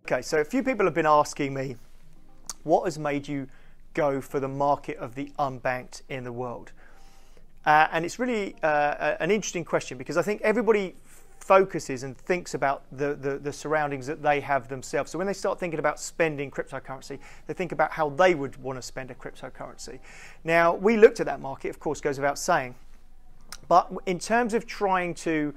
Okay, so a few people have been asking me, what has made you go for the market of the unbanked in the world? And it's really an interesting question, because I think everybody focuses and thinks about the surroundings that they have themselves. So when they start thinking about spending cryptocurrency, they think about how they would want to spend a cryptocurrency. Now, we looked at that market, of course, goes without saying. But in terms of trying to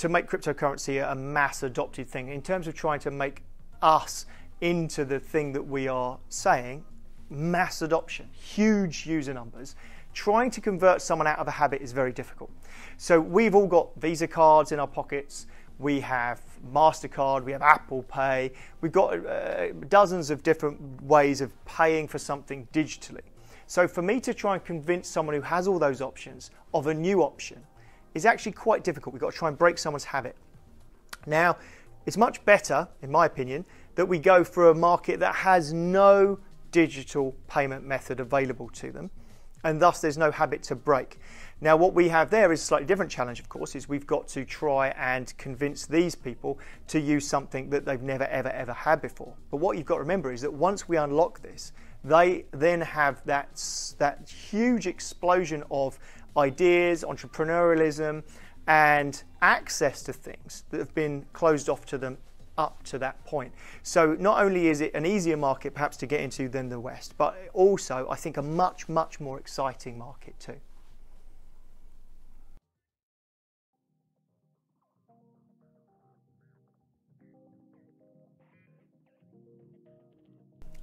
make cryptocurrency a mass adopted thing, in terms of trying to make us into the thing that we are saying, mass adoption, huge user numbers, trying to convert someone out of a habit is very difficult. So we've all got Visa cards in our pockets, we have MasterCard, we have Apple Pay, we've got dozens of different ways of paying for something digitally. So for me to try and convince someone who has all those options of a new option is actually quite difficult. We've got to try and break someone's habit. Now, it's much better, in my opinion, that we go for a market that has no digital payment method available to them, and thus there's no habit to break. Now, what we have there is a slightly different challenge, of course, is we've got to try and convince these people to use something that they've never, ever had before. But what you've got to remember is that once we unlock this, they then have that huge explosion of ideas, entrepreneurialism, and access to things that have been closed off to them up to that point. So not only is it an easier market perhaps to get into than the West, but also I think a much, much more exciting market too.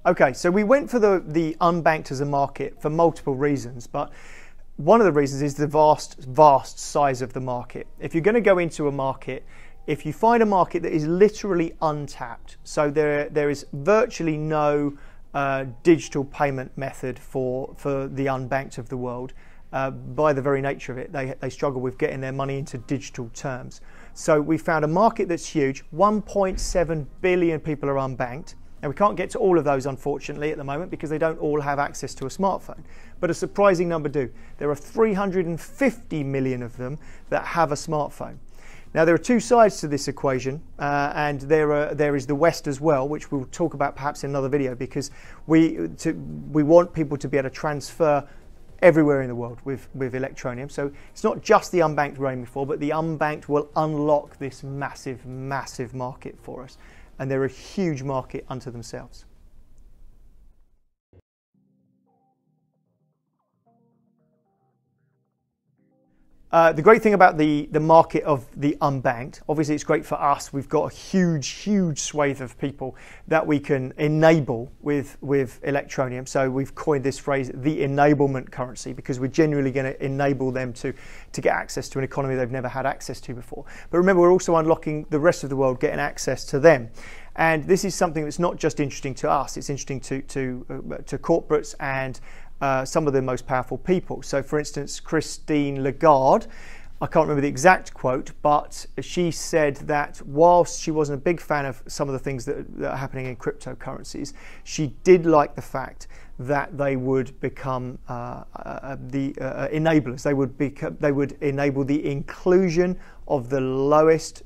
Okay, so we went for the unbanked as a market for multiple reasons, but one of the reasons is the vast size of the market. If you're going to go into a market, if you find a market that is literally untapped, so there is virtually no digital payment method for the unbanked of the world, by the very nature of it, they struggle with getting their money into digital terms. So we found a market that's huge. 1.7 billion people are unbanked. Now, we can't get to all of those, unfortunately, at the moment because they don't all have access to a smartphone. But a surprising number do. There are 350 million of them that have a smartphone. Now, there are two sides to this equation, and there is the West as well, which we'll talk about perhaps in another video, because we want people to be able to transfer everywhere in the world with Electroneum. So it's not just the unbanked we're aiming for, but the unbanked will unlock this massive, massive market for us. And they're a huge market unto themselves. The great thing about the market of the unbanked, obviously it's great for us. We've got a huge swathe of people that we can enable with Electroneum. So we've coined this phrase, the enablement currency, because we're genuinely going to enable them to get access to an economy they've never had access to before. But remember, we're also unlocking the rest of the world getting access to them. And this is something that's not just interesting to us, it's interesting to corporates and some of the most powerful people. So for instance, Christine Lagarde, I can't remember the exact quote, but she said that whilst she wasn't a big fan of some of the things that are happening in cryptocurrencies, she did like the fact that they would become the enablers. They would enable the inclusion of the lowest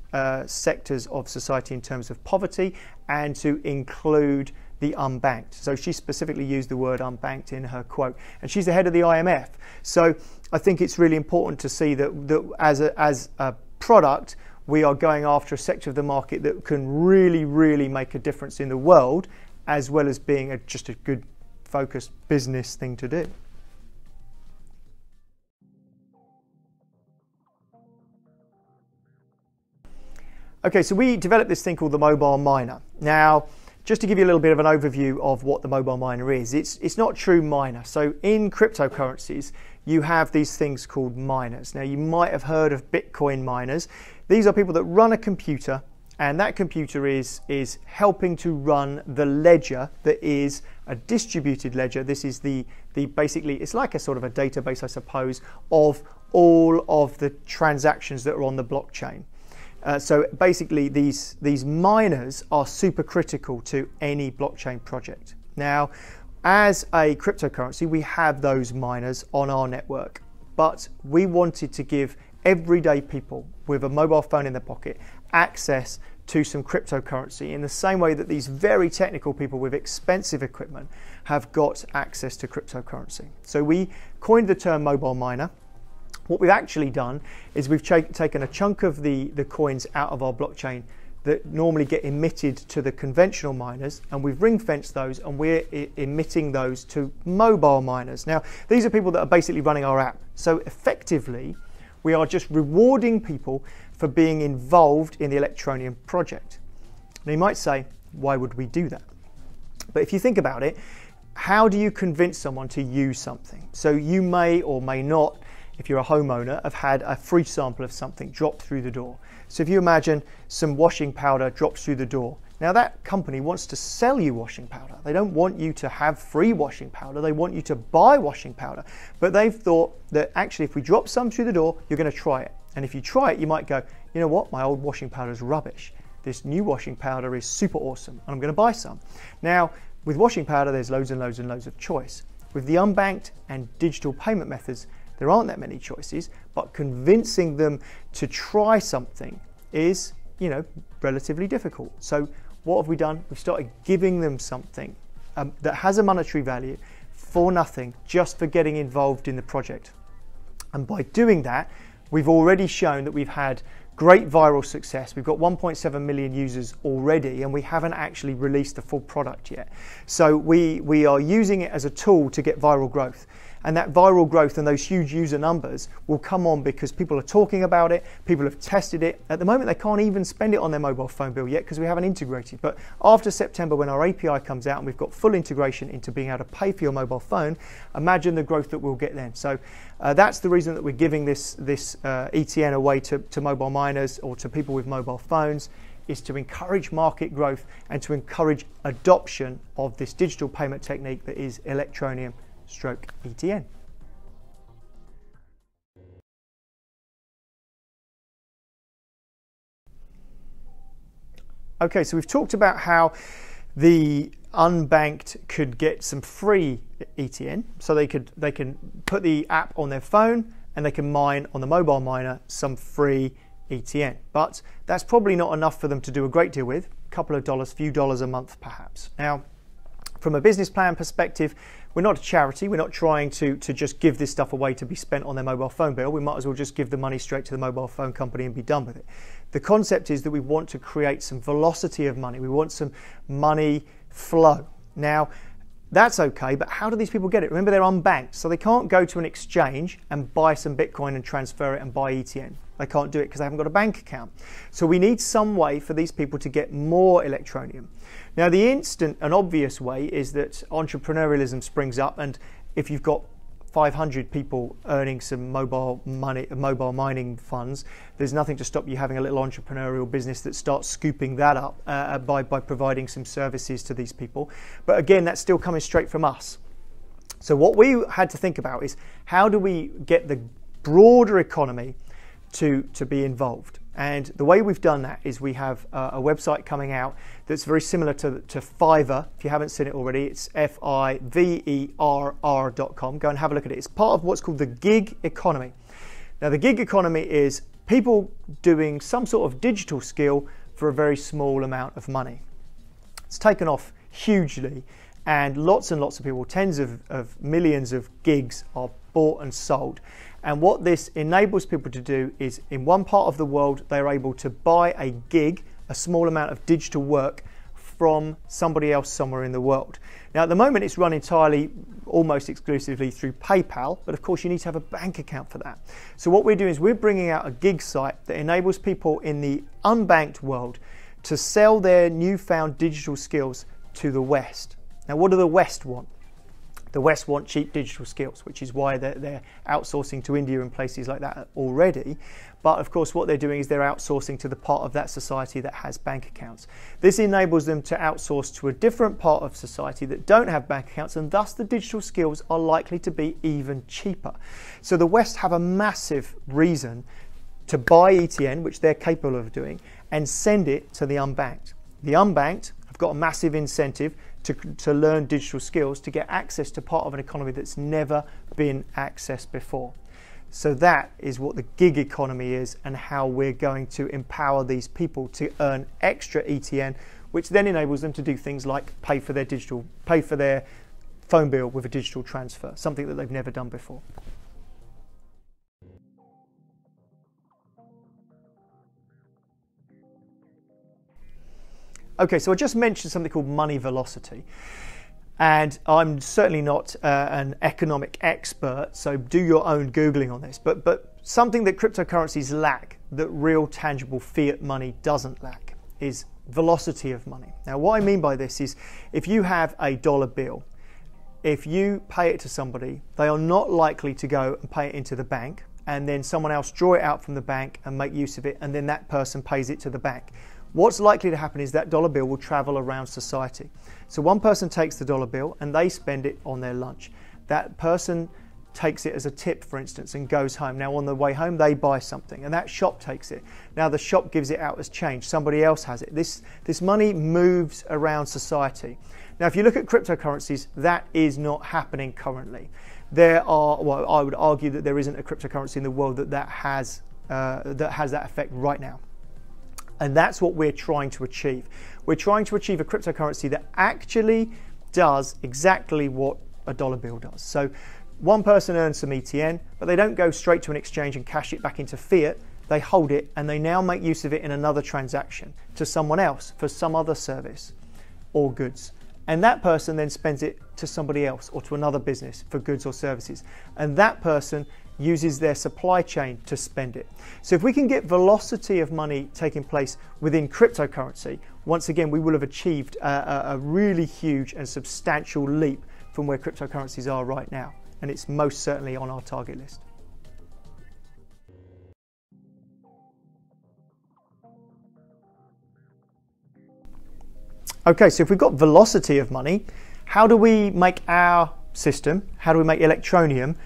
sectors of society in terms of poverty, and to include the unbanked. So she specifically used the word unbanked in her quote, and she's the head of the IMF. So I think it's really important to see that as a product, we are going after a sector of the market that can really make a difference in the world, as well as being just a good focused business thing to do. Okay, so we developed this thing called the mobile miner. Now, just to give you a little bit of an overview of what the mobile miner is, it's not true miner. So in cryptocurrencies, you have these things called miners. Now, you might have heard of Bitcoin miners. These are people that run a computer, and that computer is helping to run the ledger that is a distributed ledger. This is the basically, it's like a sort of a database, I suppose, of all of the transactions that are on the blockchain. So basically these miners are super critical to any blockchain project. Now, as a cryptocurrency, we have those miners on our network, but we wanted to give everyday people with a mobile phone in their pocket access to some cryptocurrency in the same way that these very technical people with expensive equipment have got access to cryptocurrency. So we coined the term mobile miner. What we've actually done is we've taken a chunk of the coins out of our blockchain that normally get emitted to the conventional miners, and we've ring-fenced those, and we're emitting those to mobile miners. Now, these are people that are basically running our app. So effectively, we are just rewarding people for being involved in the Electroneum project. Now, you might say, why would we do that? But if you think about it, how do you convince someone to use something? So you may or may not, if you're a homeowner, have had a free sample of something dropped through the door. So if you imagine some washing powder drops through the door. Now that company wants to sell you washing powder. They don't want you to have free washing powder. They want you to buy washing powder. But they've thought that actually if we drop some through the door, you're going to try it. And if you try it, you might go, you know what, my old washing powder is rubbish. This new washing powder is super awesome, and I'm going to buy some. Now, with washing powder, there's loads and loads and loads of choice. With the unbanked and digital payment methods, there aren't that many choices, but convincing them to try something is, relatively difficult. So what have we done? We've started giving them something that has a monetary value for nothing, just for getting involved in the project. And by doing that, we've already shown that we've had great viral success. We've got 1.7 million users already, and we haven't actually released the full product yet. So we are using it as a tool to get viral growth. And that viral growth and those huge user numbers will come on because people are talking about it, people have tested it. At the moment, they can't even spend it on their mobile phone bill yet because we haven't integrated. But after September, when our API comes out and we've got full integration into being able to pay for your mobile phone, imagine the growth that we'll get then. So that's the reason that we're giving this ETN away to mobile miners or to people with mobile phones, is to encourage market growth and to encourage adoption of this digital payment technique that is Electroneum ETN. Okay, so we've talked about how the unbanked could get some free ETN, so they can put the app on their phone and they can mine on the mobile miner some free ETN. But that's probably not enough for them to do a great deal with, a couple of dollars, few dollars a month perhaps. Now, from a business plan perspective, we're not a charity. We're not trying to just give this stuff away to be spent on their mobile phone bill. We might as well just give the money straight to the mobile phone company and be done with it. The concept is that we want to create some velocity of money. We want some money flow. Now, that's okay, but how do these people get it? Remember, they're unbanked, so they can't go to an exchange and buy some Bitcoin and transfer it and buy ETN. They can't do it because they haven't got a bank account. So we need some way for these people to get more Electroneum. Now, the instant and obvious way is that entrepreneurialism springs up, and if you've got 500 people earning some mobile mining funds, there's nothing to stop you having a little entrepreneurial business that starts scooping that up by providing some services to these people. But again, that's still coming straight from us. So what we had to think about is, how do we get the broader economy to be involved? And the way we've done that is we have a website coming out that's very similar to Fiverr. If you haven't seen it already, it's fiverr.com. Go and have a look at it. It's part of what's called the gig economy. Now, the gig economy is people doing some sort of digital skill for a very small amount of money. It's taken off hugely, and lots of people, tens of millions of gigs are bought and sold. And what this enables people to do is, in one part of the world, they're able to buy a gig, a small amount of digital work, from somebody else somewhere in the world. Now, at the moment, it's run entirely, almost exclusively through PayPal, but of course you need to have a bank account for that. So what we're doing is we're bringing out a gig site that enables people in the unbanked world to sell their newfound digital skills to the West. Now, what do the West want? The West want cheap digital skills, which is why they're outsourcing to India and places like that already. But of course, what they're doing is they're outsourcing to the part of that society that has bank accounts. This enables them to outsource to a different part of society that don't have bank accounts, and thus the digital skills are likely to be even cheaper. So the West have a massive reason to buy ETN, which they're capable of doing, and send it to the unbanked. The unbanked have got a massive incentive to learn digital skills, to get access to part of an economy that's never been accessed before. So that is what the gig economy is, and how we're going to empower these people to earn extra ETN, which then enables them to do things like pay for their phone bill with a digital transfer, something that they've never done before. Okay, so I just mentioned something called money velocity, and I'm certainly not an economic expert, so do your own Googling on this, but something that cryptocurrencies lack that real tangible fiat money doesn't lack is velocity of money. Now, what I mean by this is, if you have a dollar bill, if you pay it to somebody, they are not likely to go and pay it into the bank and then someone else draw it out from the bank and make use of it, and then that person pays it to the bank. What's likely to happen is that dollar bill will travel around society. So one person takes the dollar bill and they spend it on their lunch. That person takes it as a tip, for instance, and goes home. Now on the way home they buy something, and that shop takes it. Now the shop gives it out as change. Somebody else has it. This money moves around society. Now if you look at cryptocurrencies, that is not happening currently. There are, well, I would argue that there isn't a cryptocurrency in the world that has that effect right now. And that's what we're trying to achieve. We're trying to achieve a cryptocurrency that actually does exactly what a dollar bill does. So one person earns some ETN, but they don't go straight to an exchange and cash it back into fiat. They hold it and they now make use of it in another transaction to someone else for some other service or goods. And that person then spends it to somebody else or to another business for goods or services. And that person uses their supply chain to spend it. So if we can get velocity of money taking place within cryptocurrency, once again, we will have achieved a really huge and substantial leap from where cryptocurrencies are right now. And it's most certainly on our target list. Okay, so if we've got velocity of money, how do we make our system, how do we make Electroneum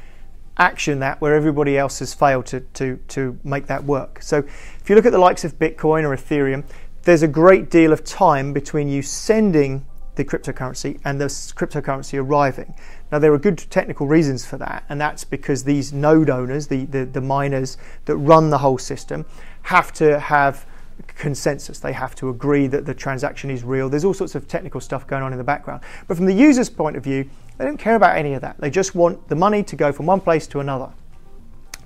action that where everybody else has failed to make that work? So if you look at the likes of Bitcoin or Ethereum, there's a great deal of time between you sending the cryptocurrency and the cryptocurrency arriving. Now there are good technical reasons for that, and that's because these node owners, the miners that run the whole system, have to have consensus. They have to agree that the transaction is real. There's all sorts of technical stuff going on in the background. But from the user's point of view, they don't care about any of that. They just want the money to go from one place to another.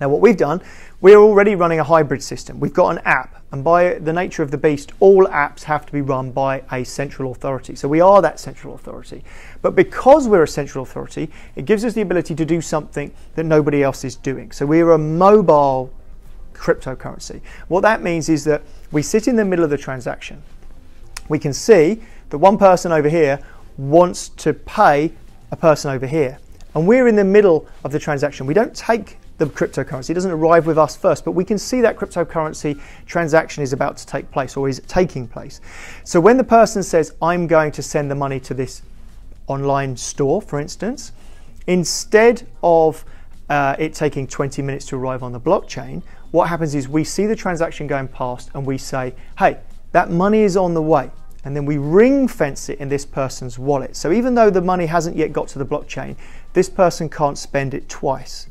Now what we've done, we're already running a hybrid system. We've got an app, and by the nature of the beast, all apps have to be run by a central authority. So we are that central authority. But because we're a central authority, it gives us the ability to do something that nobody else is doing. So we're a mobile cryptocurrency. What that means is that we sit in the middle of the transaction. We can see that one person over here wants to pay a person over here, and we're in the middle of the transaction. We don't take the cryptocurrency, it doesn't arrive with us first, but we can see that cryptocurrency transaction is about to take place, or is taking place. So when the person says, I'm going to send the money to this online store, for instance, instead of it taking 20 minutes to arrive on the blockchain, what happens is we see the transaction going past and we say, hey, that money is on the way. And then we ring fence it in this person's wallet. So even though the money hasn't yet got to the blockchain, this person can't spend it twice.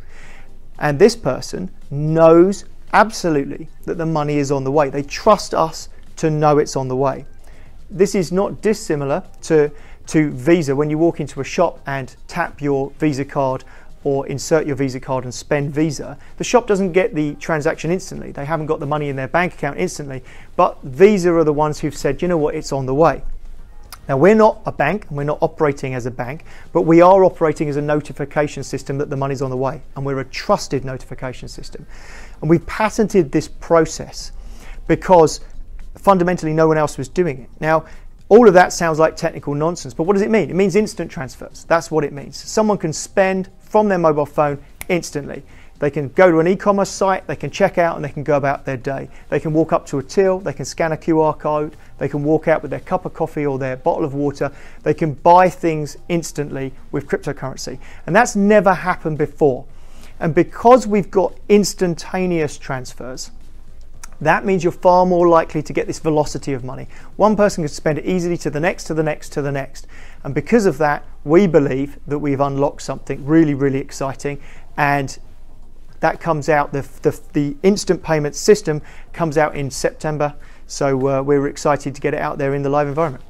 And this person knows absolutely that the money is on the way. They trust us to know it's on the way. This is not dissimilar to Visa. When you walk into a shop and tap your Visa card or insert your Visa card and spend Visa, the shop doesn't get the transaction instantly. They haven't got the money in their bank account instantly, but Visa are the ones who've said, you know what, it's on the way. Now we're not a bank and we're not operating as a bank, but we are operating as a notification system that the money's on the way, and we're a trusted notification system. And we've patented this process because fundamentally no one else was doing it. Now, All of that sounds like technical nonsense, but what does it mean? It means instant transfers. That's what it means. Someone can spend from their mobile phone instantly. They can go to an e-commerce site, they can check out, and they can go about their day. They can walk up to a till, they can scan a QR code, they can walk out with their cup of coffee or their bottle of water. They can buy things instantly with cryptocurrency. And that's never happened before. And because we've got instantaneous transfers, that means you're far more likely to get this velocity of money. One person can spend it easily to the next, to the next, to the next. And because of that, we believe that we've unlocked something really, really exciting. And that comes out, the instant payment system comes out in September. So we're excited to get it out there in the live environment.